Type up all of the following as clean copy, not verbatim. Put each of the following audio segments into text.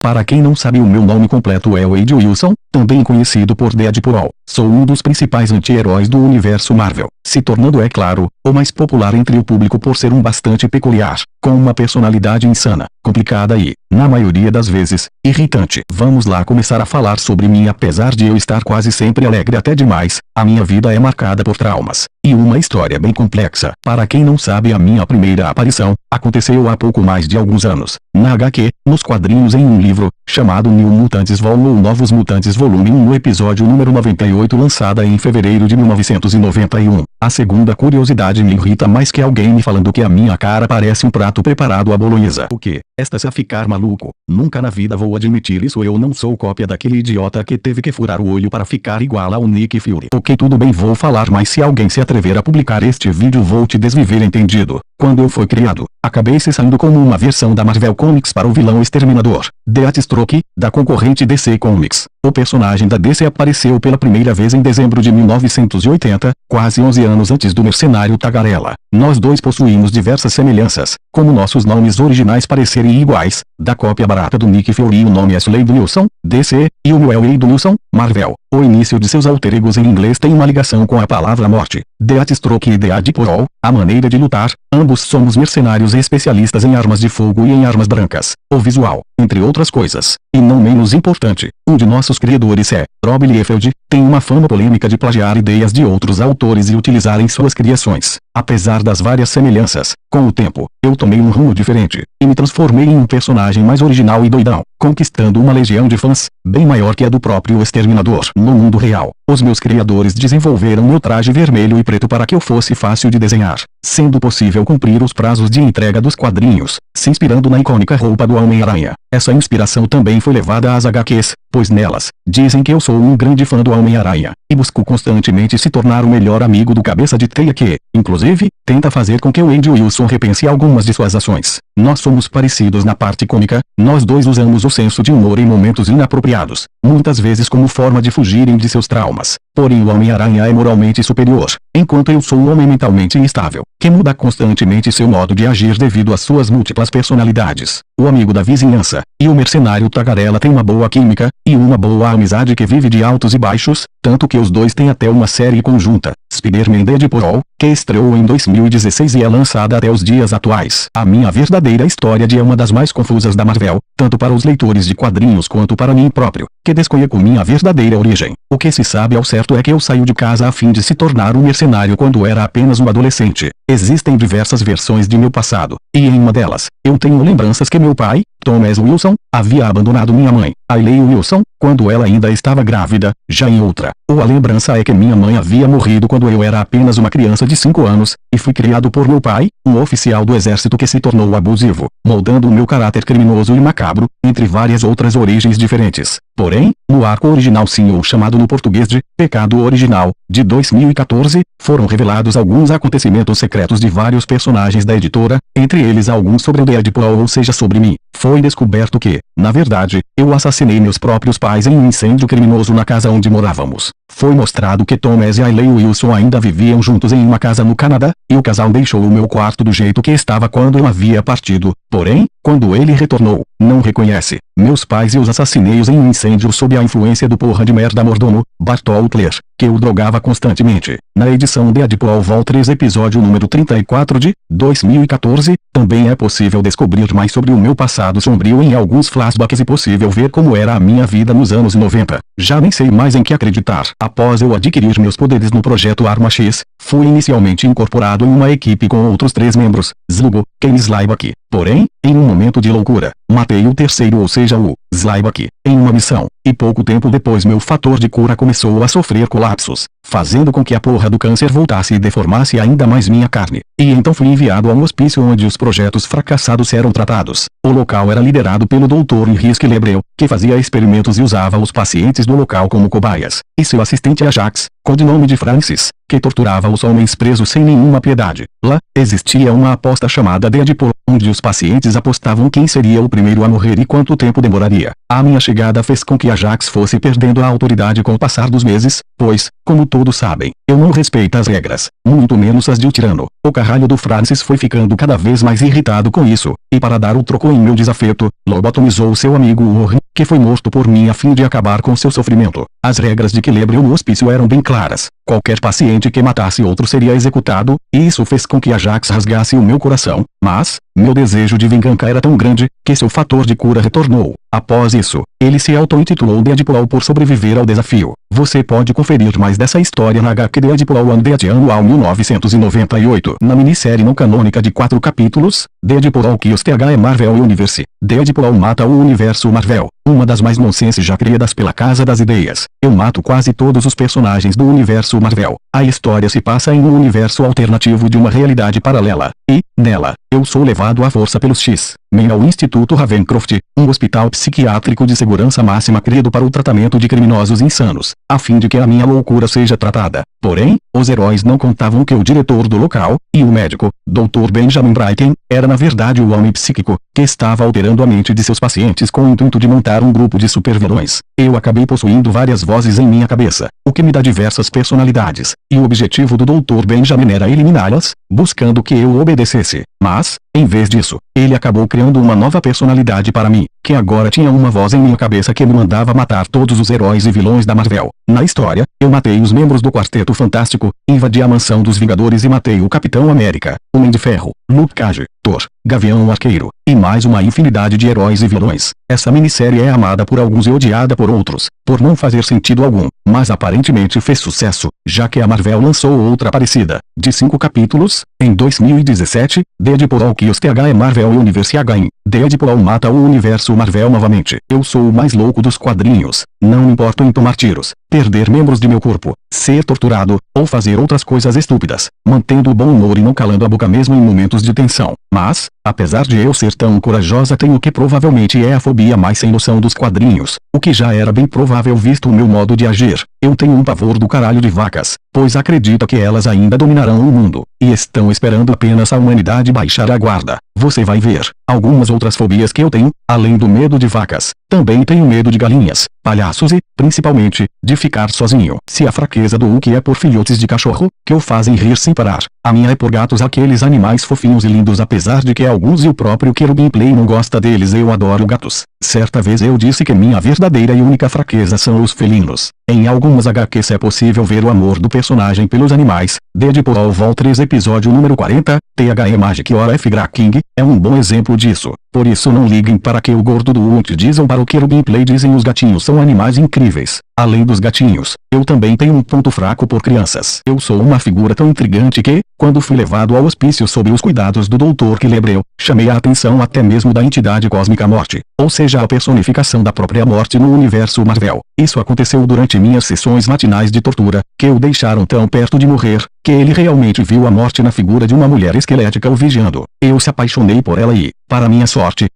Para quem não sabe, o meu nome completo é Wade Wilson, também conhecido por Deadpool. Sou um dos principais anti-heróis do universo Marvel, se tornando, é claro, o mais popular entre o público por ser um bastante peculiar, com uma personalidade insana, complicada e, na maioria das vezes, irritante. Vamos lá começar a falar sobre mim. Apesar de eu estar quase sempre alegre até demais, a minha vida é marcada por traumas, e uma história bem complexa. Para quem não sabe, a minha primeira aparição aconteceu há pouco mais de alguns anos, na HQ, nos quadrinhos, em um livro chamado New Mutants Volume ou Novos Mutantes Volume 1, no episódio número 98, lançada em fevereiro de 1991. A segunda curiosidade me irrita mais que alguém me falando que a minha cara parece um prato preparado à bolonhesa. O que? Estás a ficar maluco? Nunca na vida vou admitir isso. Eu não sou cópia daquele idiota que teve que furar o olho para ficar igual ao Nick Fury. Ok, tudo bem, vou falar, mas se alguém se atrever a publicar este vídeo vou te desviver, entendido? Quando eu fui criado, acabei se saindo como uma versão da Marvel Comics para o vilão Exterminador, Deathstroke, da concorrente DC Comics. O personagem da DC apareceu pela primeira vez em dezembro de 1980, quase 11 anos antes do mercenário Tagarela. Nós dois possuímos diversas semelhanças, como nossos nomes originais parecerem iguais, da cópia barata do Nick Fury. O nome é Slade Wilson, DC, e o meu é Wade Wilson, Marvel. O início de seus alter egos em inglês tem uma ligação com a palavra morte, Deathstroke e Deadpool, a maneira de lutar. Ambos somos mercenários e especialistas em armas de fogo e em armas brancas, o visual, entre outras coisas. E não menos importante, um de nossos criadores é Rob Liefeld, tem uma fama polêmica de plagiar ideias de outros autores e utilizar em suas criações. Apesar das várias semelhanças, com o tempo, eu tomei um rumo diferente, e me transformei em um personagem mais original e doidão, conquistando uma legião de fãs, bem maior que a do próprio Exterminador. No mundo real, os meus criadores desenvolveram meu traje vermelho e preto para que eu fosse fácil de desenhar, sendo possível cumprir os prazos de entrega dos quadrinhos, se inspirando na icônica roupa do Homem-Aranha. Essa inspiração também foi levada às HQs, pois nelas, dizem que eu sou um grande fã do Homem-Aranha, e busco constantemente se tornar o melhor amigo do Cabeça de Teia que, inclusive, tenta fazer com que Wade Wilson repense algumas de suas ações. Nós somos parecidos na parte cômica, nós dois usamos o senso de humor em momentos inapropriados, muitas vezes como forma de fugirem de seus traumas. Porém o Homem-Aranha é moralmente superior, enquanto eu sou um homem mentalmente instável, que muda constantemente seu modo de agir devido às suas múltiplas personalidades. O amigo da vizinhança e o mercenário Tagarela têm uma boa química, e uma boa amizade que vive de altos e baixos, tanto que os dois têm até uma série conjunta, Spider-Man Deadpool, que estreou em 2016 e é lançada até os dias atuais. A minha verdadeira história é uma das mais confusas da Marvel, tanto para os leitores de quadrinhos quanto para mim próprio, que desconheço minha verdadeira origem. O que se sabe ao certo é que eu saí de casa a fim de se tornar um mercenário quando era apenas um adolescente. Existem diversas versões de meu passado, e em uma delas, eu tenho lembranças que meu pai, Thomas Wilson, havia abandonado minha mãe, Ailey Wilson, quando ela ainda estava grávida. Já em outra, a lembrança é que minha mãe havia morrido quando eu era apenas uma criança de 5 anos, e fui criado por meu pai, um oficial do exército que se tornou abusivo, moldando o meu caráter criminoso e macabro, entre várias outras origens diferentes. Porém, no arco original, sim, ou chamado no português de Pecado Original, de 2014, foram revelados alguns acontecimentos secretos de vários personagens da editora, entre eles alguns sobre o Deadpool, ou seja, sobre mim. Foi descoberto que, na verdade, eu assassinei meus próprios pais em um incêndio criminoso na casa onde morávamos. Foi mostrado que Thomas e Ailey Wilson ainda viviam juntos em uma casa no Canadá, e o casal deixou o meu quarto do jeito que estava quando eu havia partido. Porém, quando ele retornou, não reconhece meus pais e os assassinei-os em um incêndio sob a influência do porra de merda mordomo, Bart Outler, que o drogava constantemente. Na edição Deadpool Vol 3, episódio número 34 de 2014, também é possível descobrir mais sobre o meu passado sombrio em alguns flashbacks e possível ver como era a minha vida nos anos 90. Já nem sei mais em que acreditar. Após eu adquirir meus poderes no projeto Arma X, fui inicialmente incorporado em uma equipe com outros 3 membros, Zlugo, Ken e Slybuck. Porém, em um momento de loucura, matei o terceiro, ou seja, o Slybuck, em uma missão, e pouco tempo depois meu fator de cura começou a sofrer colapsos, fazendo com que a porra do câncer voltasse e deformasse ainda mais minha carne. E então fui enviado a um hospício onde os projetos fracassados eram tratados. O local era liderado pelo Dr. Henrique Lebreu, que fazia experimentos e usava os pacientes do local como cobaias, e seu assistente Ajax, codinome de Francis, que torturava os homens presos sem nenhuma piedade. Lá, existia uma aposta chamada Deadpool, onde os pacientes apostavam quem seria o primeiro a morrer e quanto tempo demoraria. A minha chegada fez com que Ajax fosse perdendo a autoridade com o passar dos meses, pois, como todos sabem, eu não respeito as regras, muito menos as de um tirano. O carralho do Francis foi ficando cada vez mais irritado com isso, e para dar o troco em meu desafeto, lobotomizou seu amigo Warren, que foi morto por mim a fim de acabar com seu sofrimento. As regras de Celebrium no hospício eram bem claras. Qualquer paciente que matasse outro seria executado, e isso fez com que Ajax rasgasse o meu coração, mas, meu desejo de vingança era tão grande, que seu fator de cura retornou. Após isso, ele se auto-intitulou Deadpool por sobreviver ao desafio. Você pode conferir mais dessa história na HQ Deadpool Undead Anual 1998. Na minissérie não canônica de 4 capítulos, Deadpool Kills the Marvel Universe, Deadpool mata o universo Marvel, uma das mais nonsense já criadas pela Casa das Ideias. Eu mato quase todos os personagens do universo Marvel. A história se passa em um universo alternativo de uma realidade paralela, e, nela, eu sou levado à força pelos X-Men ao Instituto Ravencroft, um hospital psiquiátrico de segurança máxima criado para o tratamento de criminosos insanos, a fim de que a minha loucura seja tratada. Porém, os heróis não contavam que o diretor do local, e o médico, Dr. Benjamin Brighton, era na verdade o homem psíquico, que estava alterando a mente de seus pacientes com o intuito de montar um grupo de supervilões. Eu acabei possuindo várias vozes em minha cabeça, o que me dá diversas personalidades, e o objetivo do Dr. Benjamin era eliminá-las, buscando que eu obedecesse. Mas, em vez disso, ele acabou criando uma nova personalidade para mim, que agora tinha uma voz em minha cabeça que me mandava matar todos os heróis e vilões da Marvel. Na história, eu matei os membros do Quarteto Fantástico, invadi a mansão dos Vingadores e matei o Capitão América, Homem de Ferro, Luke Cage, Thor, Gavião Arqueiro, e mais uma infinidade de heróis e vilões. Essa minissérie é amada por alguns e odiada por outros, por não fazer sentido algum, mas aparentemente fez sucesso, já que a Marvel lançou outra parecida, de 5 capítulos, em 2017, Deadpool Kills the Marvel Universe Again. Deadpool mata o universo Marvel novamente. Eu sou o mais louco dos quadrinhos, não me importo em tomar tiros, perder membros de meu corpo, ser torturado, ou fazer outras coisas estúpidas, mantendo o bom humor e não calando a boca mesmo em momentos de tensão. Mas, apesar de eu ser tão corajosa, tenho o que provavelmente é a fobia mais sem noção dos quadrinhos, o que já era bem provável visto o meu modo de agir. Eu tenho um pavor do caralho de vacas, pois acredito que elas ainda dominarão o mundo, e estão esperando apenas a humanidade baixar a guarda. Você vai ver. Algumas outras fobias que eu tenho, além do medo de vacas, também tenho medo de galinhas, palhaços e, principalmente, de ficar sozinho. Se a fraqueza do Hulk é por filhotes de cachorro, que o fazem rir sem parar, a minha é por gatos, aqueles animais fofinhos e lindos, apesar de que alguns e o próprio Cherubim Play não gosta deles. Eu adoro gatos. Certa vez eu disse que minha verdadeira e única fraqueza são os felinos. Em algumas HQs é possível ver o amor do personagem pelos animais. Deadpool Vol 3 episódio número 40, The Magic or F. King, é um bom exemplo disso. Por isso não liguem para que o gordo do Hulk dizem para o Cherubim Play dizem os gatinhos são animais incríveis. Além dos gatinhos, eu também tenho um ponto fraco por crianças. Eu sou uma figura tão intrigante que, quando fui levado ao hospício sob os cuidados do Dr. Celebrium, chamei a atenção até mesmo da entidade cósmica Morte, ou seja, a personificação da própria morte no universo Marvel. Isso aconteceu durante minhas sessões matinais de tortura, que o deixaram tão perto de morrer, que ele realmente viu a morte na figura de uma mulher esquelética o vigiando. Eu se apaixonei por ela e, para minha sorte,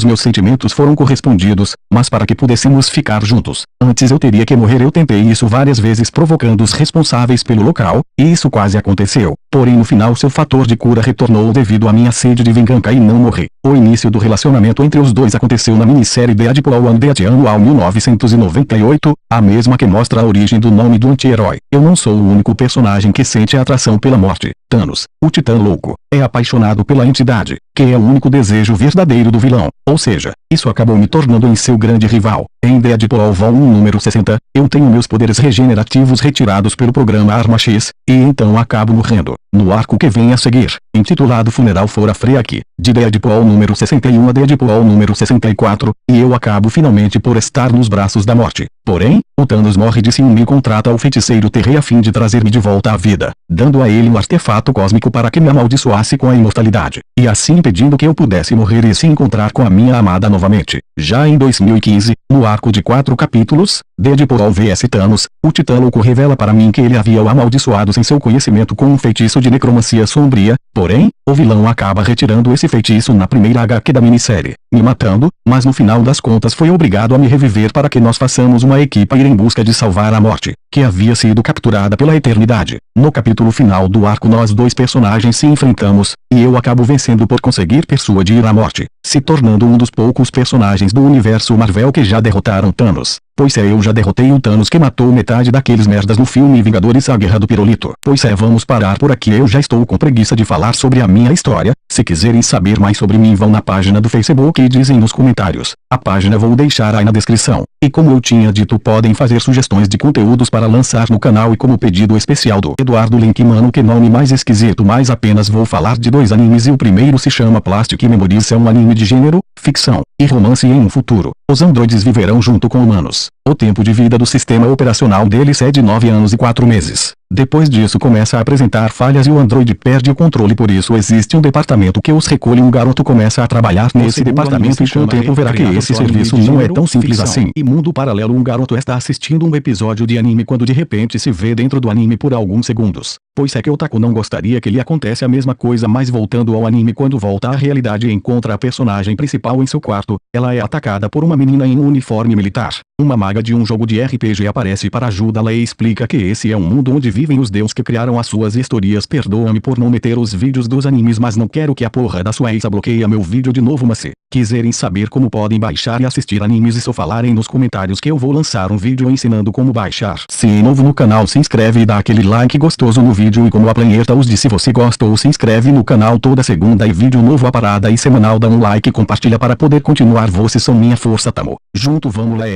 meus sentimentos foram correspondidos, mas para que pudéssemos ficar juntos, antes eu teria que morrer. Eu tentei isso várias vezes provocando os responsáveis pelo local, e isso quase aconteceu. Porém no final seu fator de cura retornou devido à minha sede de vingança e não morri. O início do relacionamento entre os dois aconteceu na minissérie Deadpool Undead Anual 1998, a mesma que mostra a origem do nome do anti-herói. Eu não sou o único personagem que sente atração pela morte. Thanos, o Titã Louco, é apaixonado pela entidade, que é o único desejo verdadeiro do vilão, ou seja, isso acabou me tornando em seu grande rival. Em Deadpool Vol 1 número 60, eu tenho meus poderes regenerativos retirados pelo programa Arma X, e então acabo morrendo. No arco que vem a seguir, intitulado Funeral for a Freak, de Deadpool número 61 a Deadpool número 64, e eu acabo finalmente por estar nos braços da morte. Porém, o Thanos morre de ciúme e contrata o feiticeiro Terry a fim de trazer-me de volta à vida, dando a ele um artefato cósmico para que me amaldiçoasse com a imortalidade, e assim impedindo que eu pudesse morrer e se encontrar com a minha amada novamente. Já em 2015, no arco de 4 capítulos, Deadpool vs Thanos. O Titã Louco revela para mim que ele havia o amaldiçoado sem seu conhecimento com um feitiço de necromancia sombria, porém, o vilão acaba retirando esse feitiço na primeira HQ da minissérie, me matando, mas no final das contas foi obrigado a me reviver para que nós façamos uma equipe ir em busca de salvar a morte, que havia sido capturada pela eternidade. No capítulo final do arco nós dois personagens se enfrentamos, e eu acabo vencendo por conseguir persuadir a morte, se tornando um dos poucos personagens do universo Marvel que já derrotaram Thanos. Pois eu já derrotei o Thanos que matou metade daqueles merdas no filme Vingadores A Guerra do Pirulito. Pois vamos parar por aqui, eu já estou com preguiça de falar sobre a minha história. Se quiserem saber mais sobre mim vão na página do Facebook e dizem nos comentários. A página vou deixar aí na descrição. E como eu tinha dito, podem fazer sugestões de conteúdos para lançar no canal, e como pedido especial do Eduardo Link, mano, que nome mais esquisito, mas apenas vou falar de 2 animes, e o primeiro se chama Plastic Memories, é um anime de gênero, ficção e romance, e em um futuro, os androides viverão junto com humanos. O tempo de vida do sistema operacional deles é de 9 anos e 4 meses. Depois disso começa a apresentar falhas e o androide perde o controle, por isso existe um departamento que os recolhe. Um garoto começa a trabalhar nesse departamento e com o tempo verá que esse serviço não é tão simples assim. E mundo paralelo, um garoto está assistindo um episódio de anime quando de repente se vê dentro do anime por alguns segundos. Pois que o otaku não gostaria que lhe acontece a mesma coisa, mas voltando ao anime, quando volta à realidade e encontra a personagem principal em seu quarto, ela é atacada por uma menina em um uniforme militar. Uma maga de um jogo de RPG aparece para ajudá-la e explica que esse é um mundo onde vivem os deuses que criaram as suas histórias. Perdoa-me por não meter os vídeos dos animes, mas não quero que a porra da Suécia bloqueie meu vídeo de novo. Mas se quiserem saber como podem baixar e assistir animes, e só falarem nos comentários que eu vou lançar um vídeo ensinando como baixar. Se é novo no canal, se inscreve e dá aquele like gostoso no vídeo, e como a Planeta os disse, se você gostou, se inscreve no canal. Toda segunda e vídeo novo a parada e semanal, dá um like e compartilha para poder continuar. Vocês são minha força, tamo junto, vamos lá,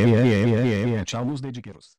tchau nos dediqueiros.